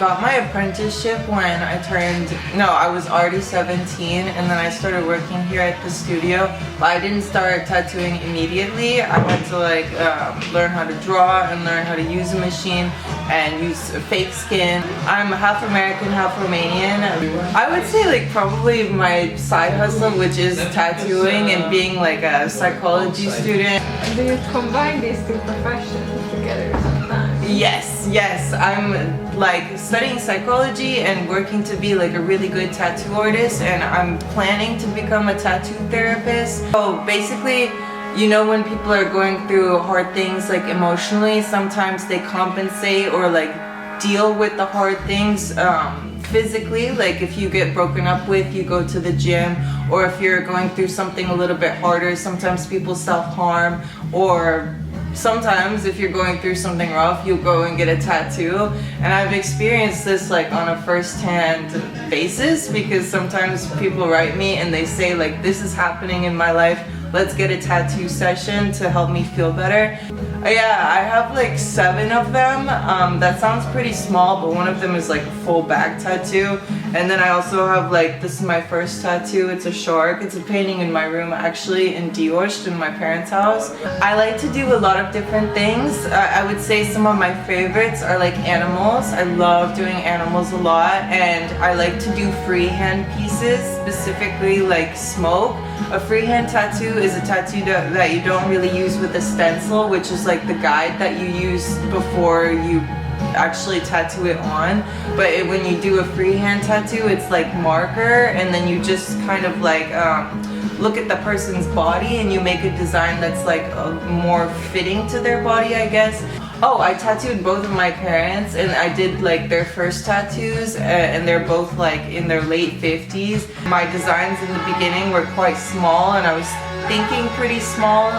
got my apprenticeship when I was already 17, and then I started working here at the studio. But I didn't start tattooing immediately. I had to like learn how to draw and learn how to use a machine and use fake skin. I'm half American, half Romanian. I would say like probably my side hustle, which is tattooing and being like a psychology student. Do you combine these two professions together sometimes? Yes. I'm like studying psychology and working to be like a really good tattoo artist, and I'm planning to become a tattoo therapist. So basically, you know, when people are going through hard things like emotionally, sometimes they compensate or like deal with the hard things physically. Like if you get broken up with, you go to the gym, or if you're going through something a little bit harder, sometimes people self-harm, or sometimes if you're going through something rough, you'll go and get a tattoo. And I've experienced this like on a first-hand basis, because sometimes people write me and they say like, this is happening in my life, let's get a tattoo session to help me feel better. Yeah, I have like 7 of them. That sounds pretty small, but one of them is like a full back tattoo. And then I also have like, this is my first tattoo. It's a shark. It's a painting in my room actually in Diósd in my parents' house. I like to do a lot of different things. I would say some of my favorites are like animals. I love doing animals a lot, and I like to do freehand pieces, specifically like smoke. A freehand tattoo is a tattoo that you don't really use with a stencil, which is like the guide that you use before you actually tattoo it on. But when you do a freehand tattoo, it's like marker, and then you just kind of like look at the person's body and you make a design that's like more fitting to their body, I guess. Oh, I tattooed both of my parents, and I did like their first tattoos, and they're both like in their late 50s. My designs in the beginning were quite small, and I was thinking pretty small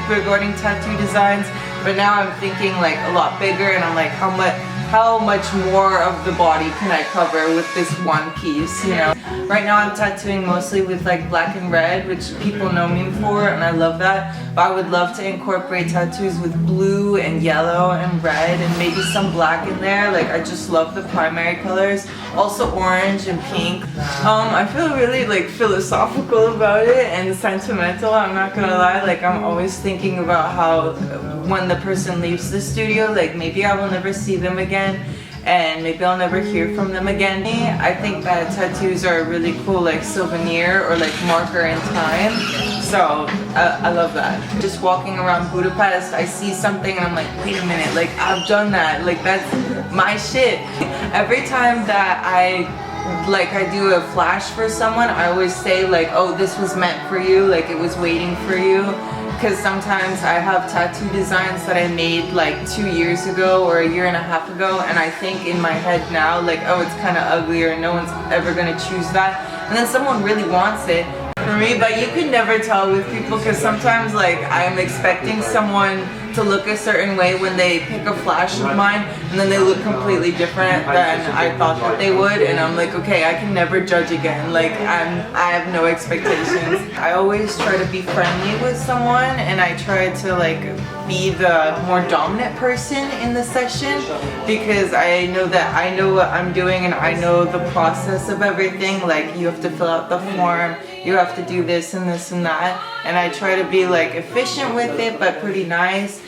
regarding tattoo designs, but now I'm thinking like a lot bigger, and I'm like, how much more of the body can I cover with this one piece, you know? Right now I'm tattooing mostly with like black and red, which people know me for, and I love that. But I would love to incorporate tattoos with blue and yellow and red and maybe some black in there. Like, I just love the primary colors. Also orange and pink. I feel really like philosophical about it and sentimental, I'm not gonna lie. Like, I'm always thinking about how when the person leaves the studio, like maybe I will never see them again, and maybe I'll never hear from them again. I think that tattoos are a really cool like souvenir or like marker in time. So I love that. Just walking around Budapest, I see something and I'm like, wait a minute, like I've done that. Like that's my shit. Every time that I do a flash for someone, I always say like, oh, this was meant for you, like it was waiting for you. Because sometimes I have tattoo designs that I made like 2 years ago or a year and a half ago, and I think in my head now like, oh, it's kind of ugly or no one's ever gonna choose that, and then someone really wants it for me. But you can never tell with people, because sometimes like I'm expecting someone to look a certain way when they pick a flash of mine, and then they look completely different than I thought that they would, and I'm like, okay, I can never judge again. Like I have no expectations. I always try to be friendly with someone, and I try to like be the more dominant person in the session, because I know that I know what I'm doing and I know the process of everything. Like, you have to fill out the form, you have to do this and this and that, and I try to be like efficient with it but pretty nice.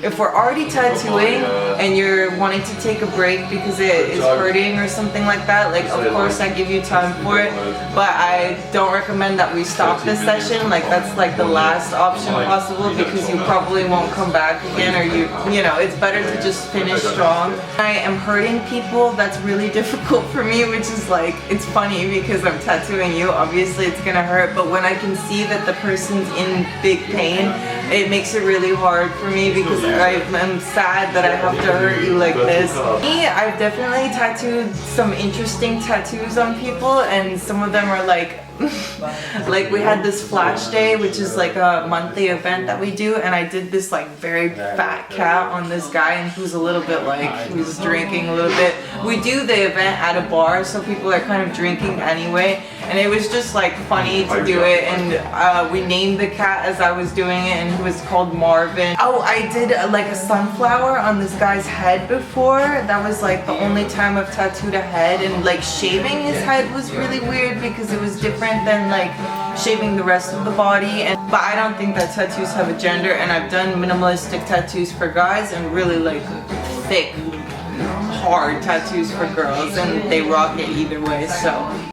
If we're already tattooing and you're wanting to take a break because it is hurting or something like that, like of course I give you time for it, but I don't recommend that we stop this session. Like, that's like the last option possible, because you probably won't come back again, or you know, it's better to just finish strong. I am hurting people, that's really difficult for me, which is like, it's funny because I'm tattooing you, obviously it's gonna hurt, but when I can see that the person's in big pain, it makes it really hard for me, because I'm sad that I have to hurt you like this. Me, I've definitely tattooed some interesting tattoos on people, and some of them are like like we had this flash day, which is like a monthly event that we do, and I did this like very fat cat on this guy, and he was a little bit like, he was drinking a little bit. We do the event at a bar, so people are kind of drinking anyway, and it was just like funny to do it. And we named the cat as I was doing it, and he was called Marvin. Oh, I did like a sunflower on this guy's head before. That was like the only time I've tattooed a head, and like shaving his head was really weird because it was different than like shaving the rest of the body. But I don't think that tattoos have a gender, and I've done minimalistic tattoos for guys and really like thick, hard tattoos for girls, and they rock it either way. So